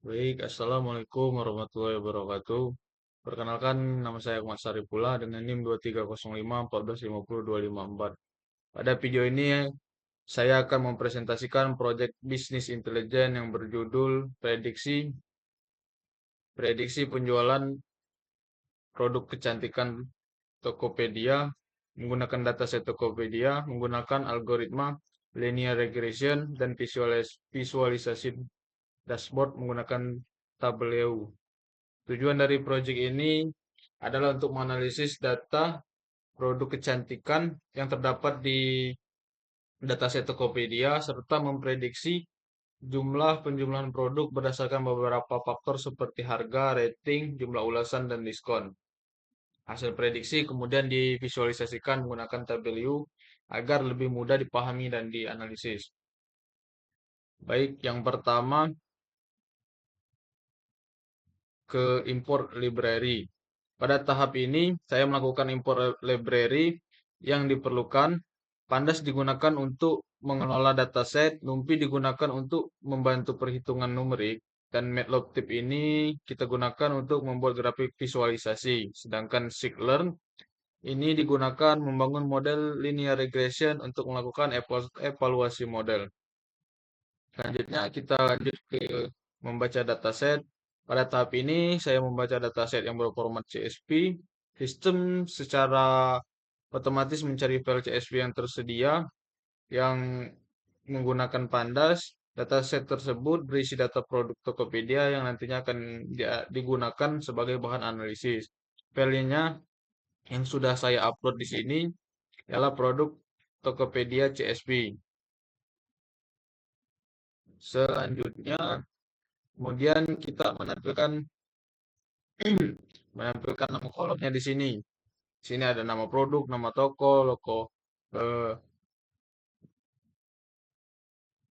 Baik, Assalamualaikum warahmatullahi wabarakatuh. Perkenalkan, nama saya Ahmad Saripullah dengan NIM 2305 1450 254. Pada video ini, saya akan mempresentasikan proyek bisnis intelijen yang berjudul prediksi penjualan produk kecantikan Tokopedia menggunakan dataset Tokopedia, menggunakan algoritma linear regression dan visualisasi dashboard menggunakan Tableau. Tujuan dari proyek ini adalah untuk menganalisis data produk kecantikan yang terdapat di dataset Tokopedia serta memprediksi jumlah penjualan produk berdasarkan beberapa faktor seperti harga, rating, jumlah ulasan, dan diskon. Hasil prediksi kemudian divisualisasikan menggunakan tabel agar lebih mudah dipahami dan dianalisis. Baik, yang pertama ke import library. Pada tahap ini, saya melakukan import library yang diperlukan. Pandas digunakan untuk mengelola dataset, NumPy digunakan untuk membantu perhitungan numerik, dan Matplotlib ini kita gunakan untuk membuat grafik visualisasi. Sedangkan Scikit-learn ini digunakan membangun model linear regression untuk melakukan evaluasi model. Selanjutnya kita lanjut ke membaca dataset. Pada tahap ini saya membaca dataset yang berformat CSV. Sistem secara otomatis mencari file CSV yang tersedia yang menggunakan Pandas. Dataset tersebut berisi data produk Tokopedia yang nantinya akan digunakan sebagai bahan analisis. Filenya yang sudah saya upload di sini ialah produk Tokopedia CSV. Selanjutnya, kemudian kita menampilkan nama kolomnya di sini. Di sini ada nama produk, nama toko, logo. Eh,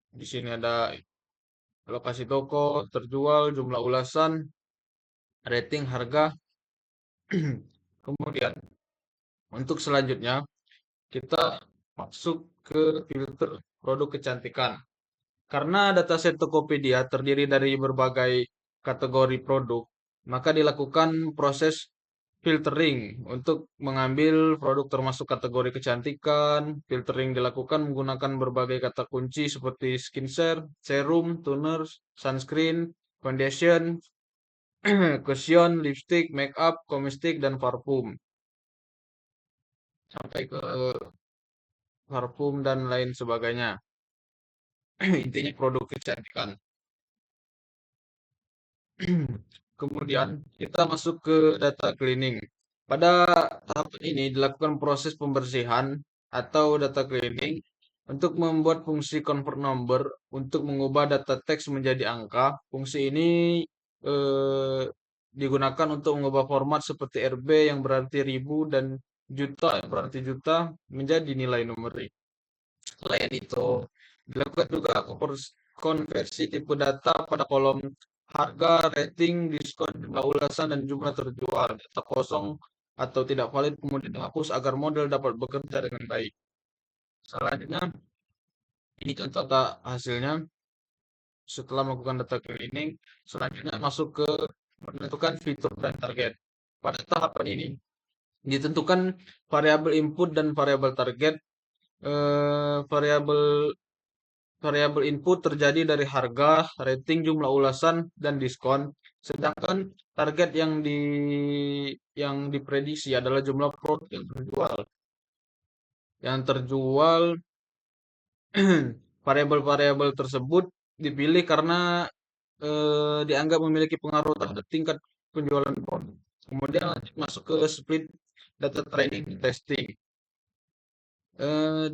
di sini ada lokasi toko, terjual, jumlah ulasan, rating, harga. Kemudian untuk selanjutnya kita masuk ke filter produk kecantikan. Karena dataset Tokopedia terdiri dari berbagai kategori produk, maka dilakukan proses filtering untuk mengambil produk termasuk kategori kecantikan. Filtering dilakukan menggunakan berbagai kata kunci seperti skincare, serum, toner, sunscreen, foundation, cushion, lipstick, makeup, komestik, dan parfum. Sampai ke parfum dan lain sebagainya. Intinya produk kecantikan. Kemudian kita masuk ke data cleaning. Pada tahap ini dilakukan proses pembersihan atau data cleaning untuk membuat fungsi convert number untuk mengubah data teks menjadi angka. Fungsi ini eh, digunakan untuk mengubah format seperti RB yang berarti ribu dan juta yang berarti juta menjadi nilai numerik. Selain itu, dilakukan juga konversi tipe data pada kolom harga, rating, diskon, jumlah ulasan, dan jumlah terjual. Data kosong atau tidak valid kemudian dihapus agar model dapat bekerja dengan baik. Selanjutnya, ini contoh hasilnya setelah melakukan data cleaning. Selanjutnya masuk ke menentukan fitur dan target. Pada tahapan ini, ditentukan variabel input dan variabel target. Variabel Variabel input terjadi dari harga, rating, jumlah ulasan, dan diskon. Sedangkan target yang diprediksi adalah jumlah produk yang terjual. Yang terjual variabel-variabel tersebut dipilih karena dianggap memiliki pengaruh terhadap tingkat penjualan produk. Kemudian lanjut masuk ke split data training dan testing.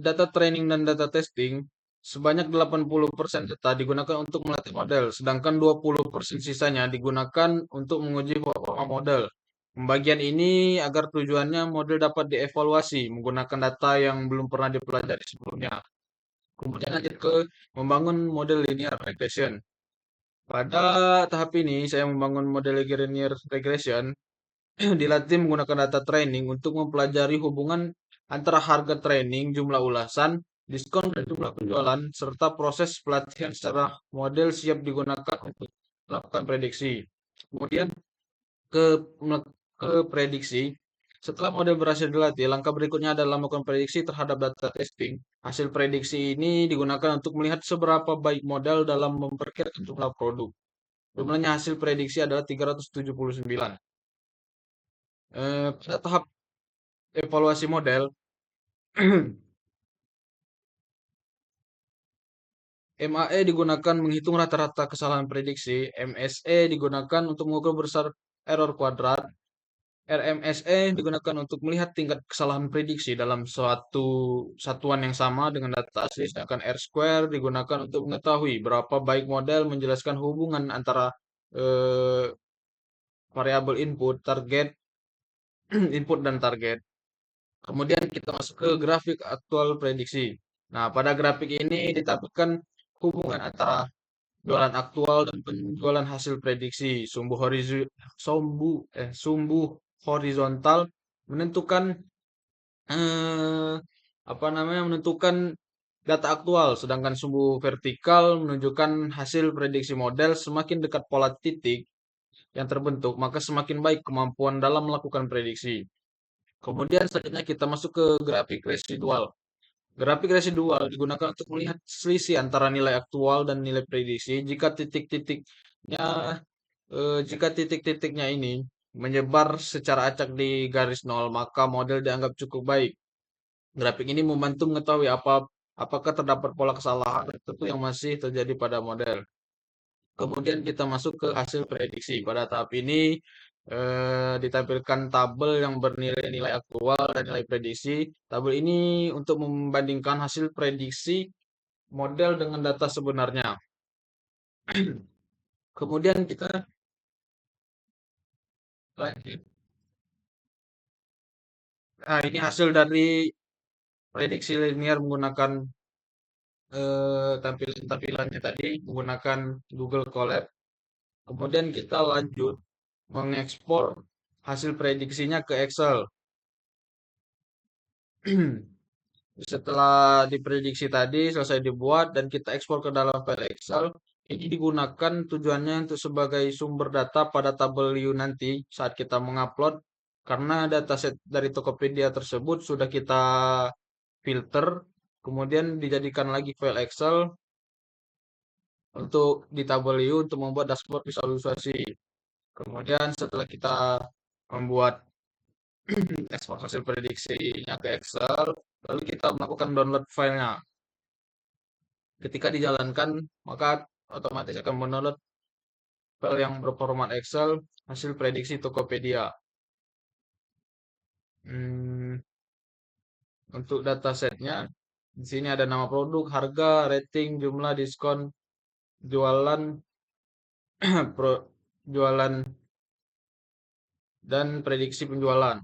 Data training dan data testing sebanyak 80% data digunakan untuk melatih model, sedangkan 20% sisanya digunakan untuk menguji performa model. Pembagian ini agar tujuannya model dapat dievaluasi menggunakan data yang belum pernah dipelajari sebelumnya. Kemudian lanjut ke membangun model linear regression. Pada tahap ini saya membangun model linear regression dilatih menggunakan data training untuk mempelajari hubungan antara harga training, jumlah ulasan, diskon, dan jumlah penjualan, serta proses pelatihan secara model siap digunakan untuk lakukan prediksi. Kemudian ke ke prediksi. Setelah model berhasil dilatih, langkah berikutnya adalah melakukan prediksi terhadap data testing. Hasil prediksi ini digunakan untuk melihat seberapa baik model dalam memperkirakan jumlah produk. Jumlahnya hasil prediksi adalah 379. Pada tahap evaluasi model, MAE digunakan menghitung rata-rata kesalahan prediksi, MSE digunakan untuk mengukur besar error kuadrat, RMSE digunakan untuk melihat tingkat kesalahan prediksi dalam suatu satuan yang sama dengan data asli, sedangkan R-square digunakan untuk mengetahui berapa baik model menjelaskan hubungan antara eh, variabel input, target, input dan target. Kemudian kita masuk ke grafik aktual prediksi. Nah, pada grafik ini ditampilkan hubungan antara jualan aktual dan penjualan hasil prediksi. Sumbu horizontal menentukan eh, apa namanya menentukan data aktual, sedangkan sumbu vertikal menunjukkan hasil prediksi model. Semakin dekat pola titik yang terbentuk, maka semakin baik kemampuan dalam melakukan prediksi. Kemudian selanjutnya kita masuk ke grafik residual. Grafik residual digunakan untuk melihat selisih antara nilai aktual dan nilai prediksi. Jika titik-titiknya ini menyebar secara acak di garis nol, maka model dianggap cukup baik. Grafik ini membantu mengetahui apakah terdapat pola kesalahan tertentu yang masih terjadi pada model. Kemudian kita masuk ke hasil prediksi. Pada tahap ini ditampilkan tabel yang bernilai nilai aktual dan nilai prediksi. Tabel ini untuk membandingkan hasil prediksi model dengan data sebenarnya. Kemudian kita lanjut. Nah, ini hasil dari prediksi linear menggunakan tampilannya tadi menggunakan Google Colab. Kemudian kita lanjut mengekspor hasil prediksinya ke Excel. Setelah diprediksi tadi selesai dibuat dan kita ekspor ke dalam file Excel, ini digunakan tujuannya untuk sebagai sumber data pada tabel view nanti saat kita mengupload karena dataset dari Tokopedia tersebut sudah kita filter, kemudian dijadikan lagi file Excel untuk di tabel view untuk membuat dashboard visualisasi. Kemudian setelah kita membuat ekspor hasil prediksinya ke Excel, lalu kita melakukan download filenya. Ketika dijalankan, maka otomatis akan mendownload file yang berformat Excel hasil prediksi Tokopedia. Hmm, untuk datasetnya, di sini ada nama produk, harga, rating, jumlah, diskon, jualan, jualan, dan prediksi penjualan.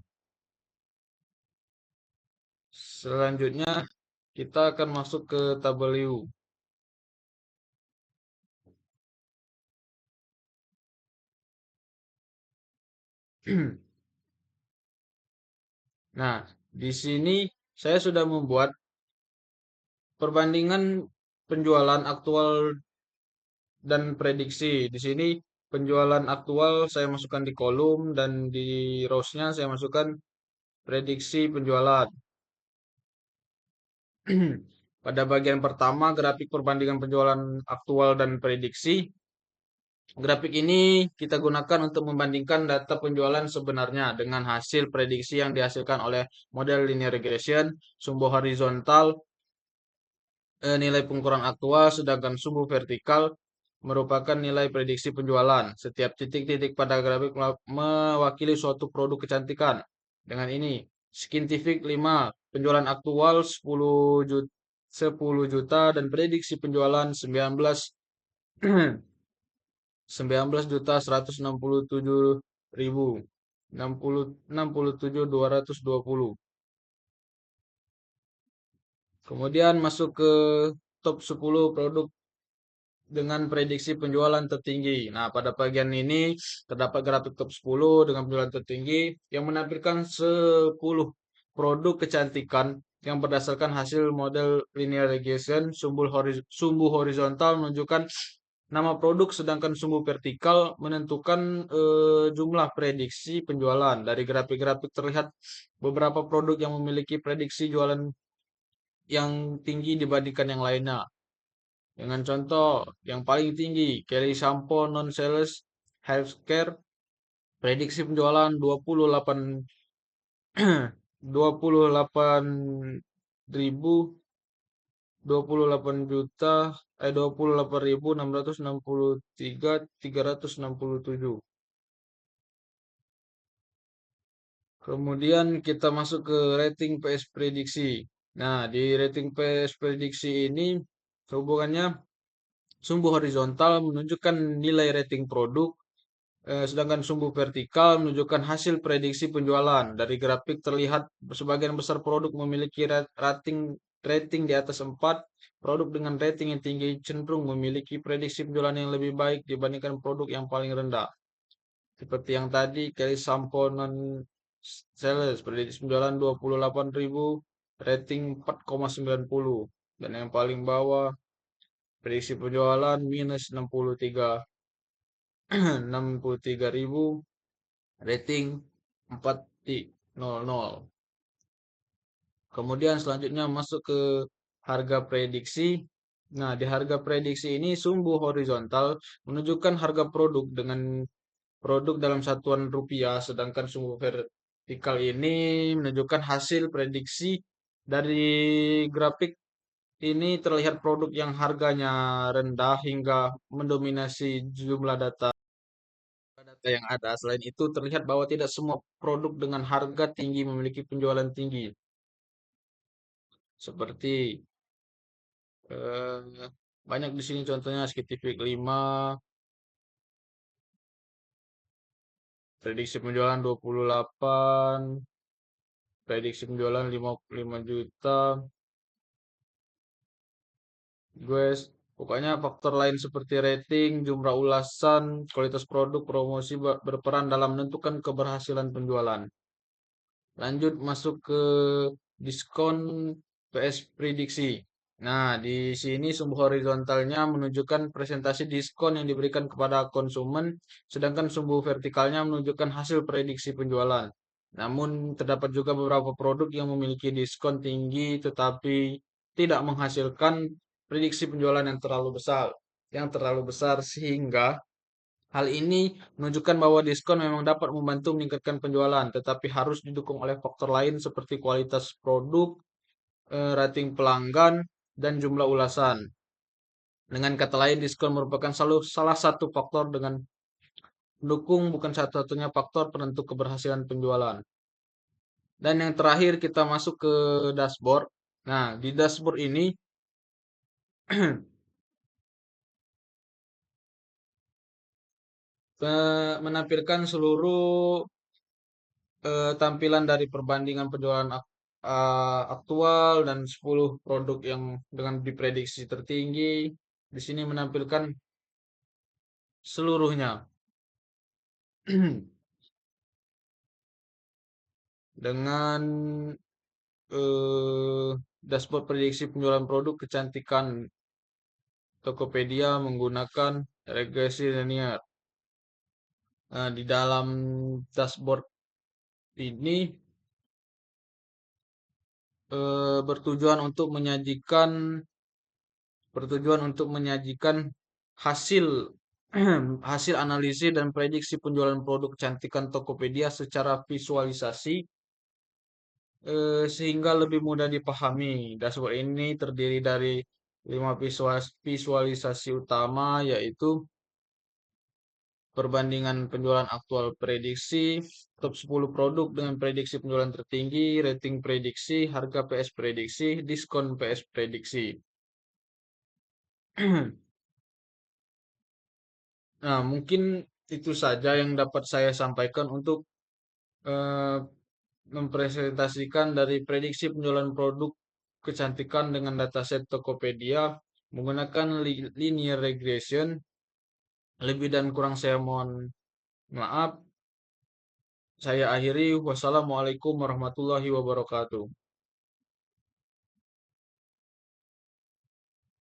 Selanjutnya, kita akan masuk ke tabel view. Nah, di sini saya sudah membuat perbandingan penjualan aktual dan prediksi. Di sini penjualan aktual saya masukkan di kolom dan di rows-nya saya masukkan prediksi penjualan. Pada bagian pertama grafik perbandingan penjualan aktual dan prediksi. Grafik ini kita gunakan untuk membandingkan data penjualan sebenarnya dengan hasil prediksi yang dihasilkan oleh model linear regression, sumbu horizontal, nilai pengukuran aktual, sedangkan sumbu vertikal merupakan nilai prediksi penjualan. Setiap titik-titik pada grafik mewakili suatu produk kecantikan. Dengan ini, Skintific 5, penjualan aktual 10 juta dan prediksi penjualan 19 juta 167.000. 67.220. Kemudian masuk ke top 10 produk dengan prediksi penjualan tertinggi. Nah, pada bagian ini terdapat grafik top 10 dengan penjualan tertinggi yang menampilkan 10 produk kecantikan yang berdasarkan hasil model linear regression. Sumbu horizontal menunjukkan nama produk, sedangkan sumbu vertikal menentukan jumlah prediksi penjualan. Dari grafik-grafik terlihat beberapa produk yang memiliki prediksi jualan yang tinggi dibandingkan yang lainnya. Dengan contoh yang paling tinggi, Kelly Shampoo Non-Sales Healthcare, prediksi penjualan 28 ribu 28 juta 28.663.367. Kemudian kita masuk ke rating PS prediksi. Nah, di rating PS prediksi ini hubungannya sumbu horizontal menunjukkan nilai rating produk, sedangkan sumbu vertikal menunjukkan hasil prediksi penjualan. Dari grafik terlihat sebagian besar produk memiliki rating di atas 4. Produk dengan rating yang tinggi cenderung memiliki prediksi penjualan yang lebih baik dibandingkan produk yang paling rendah. Seperti yang tadi, Kelly Sampo non sales prediksi penjualan 28.000, rating 4,90. Dan yang paling bawah prediksi penjualan minus 63.000, rating 4,00. Kemudian selanjutnya masuk ke harga prediksi. Nah, di harga prediksi ini sumbu horizontal menunjukkan harga produk dengan produk dalam satuan rupiah, sedangkan sumbu vertikal ini menunjukkan hasil prediksi. Dari grafik ini terlihat produk yang harganya rendah hingga mendominasi jumlah data yang ada. Selain itu, terlihat bahwa tidak semua produk dengan harga tinggi memiliki penjualan tinggi. Seperti eh, banyak di sini contohnya Skitifik 5, prediksi penjualan 28, prediksi penjualan 55 juta. Guys, pokoknya faktor lain seperti rating, jumlah ulasan, kualitas produk, promosi berperan dalam menentukan keberhasilan penjualan. Lanjut masuk ke diskon PS prediksi. Nah, di sini sumbu horizontalnya menunjukkan presentasi diskon yang diberikan kepada konsumen, sedangkan sumbu vertikalnya menunjukkan hasil prediksi penjualan. Namun, terdapat juga beberapa produk yang memiliki diskon tinggi tetapi tidak menghasilkan prediksi penjualan yang terlalu besar sehingga hal ini menunjukkan bahwa diskon memang dapat membantu meningkatkan penjualan, tetapi harus didukung oleh faktor lain seperti kualitas produk, rating pelanggan, dan jumlah ulasan. Dengan kata lain, diskon merupakan salah satu faktor dengan mendukung, bukan satu-satunya faktor penentu keberhasilan penjualan. Dan yang terakhir kita masuk ke dashboard. Nah, di dashboard ini menampilkan seluruh tampilan dari perbandingan penjualan aktual dan 10 produk yang dengan diprediksi tertinggi. Di sini menampilkan seluruhnya. Dengan eh, dashboard prediksi penjualan produk kecantikan Tokopedia menggunakan regresi linear. Nah, di dalam dashboard ini bertujuan untuk menyajikan hasil hasil analisis dan prediksi penjualan produk kecantikan Tokopedia secara visualisasi, sehingga lebih mudah dipahami. Dashboard ini terdiri dari 5 visualisasi utama, yaitu perbandingan penjualan aktual prediksi, top 10 produk dengan prediksi penjualan tertinggi, rating prediksi, harga PS prediksi, diskon PS prediksi. Nah, mungkin itu saja yang dapat saya sampaikan untuk eh, mempresentasikan dari prediksi penjualan produk kecantikan dengan dataset Tokopedia menggunakan linear regression. Lebih dan kurang saya mohon maaf. Saya akhiri. Wassalamualaikum warahmatullahi wabarakatuh.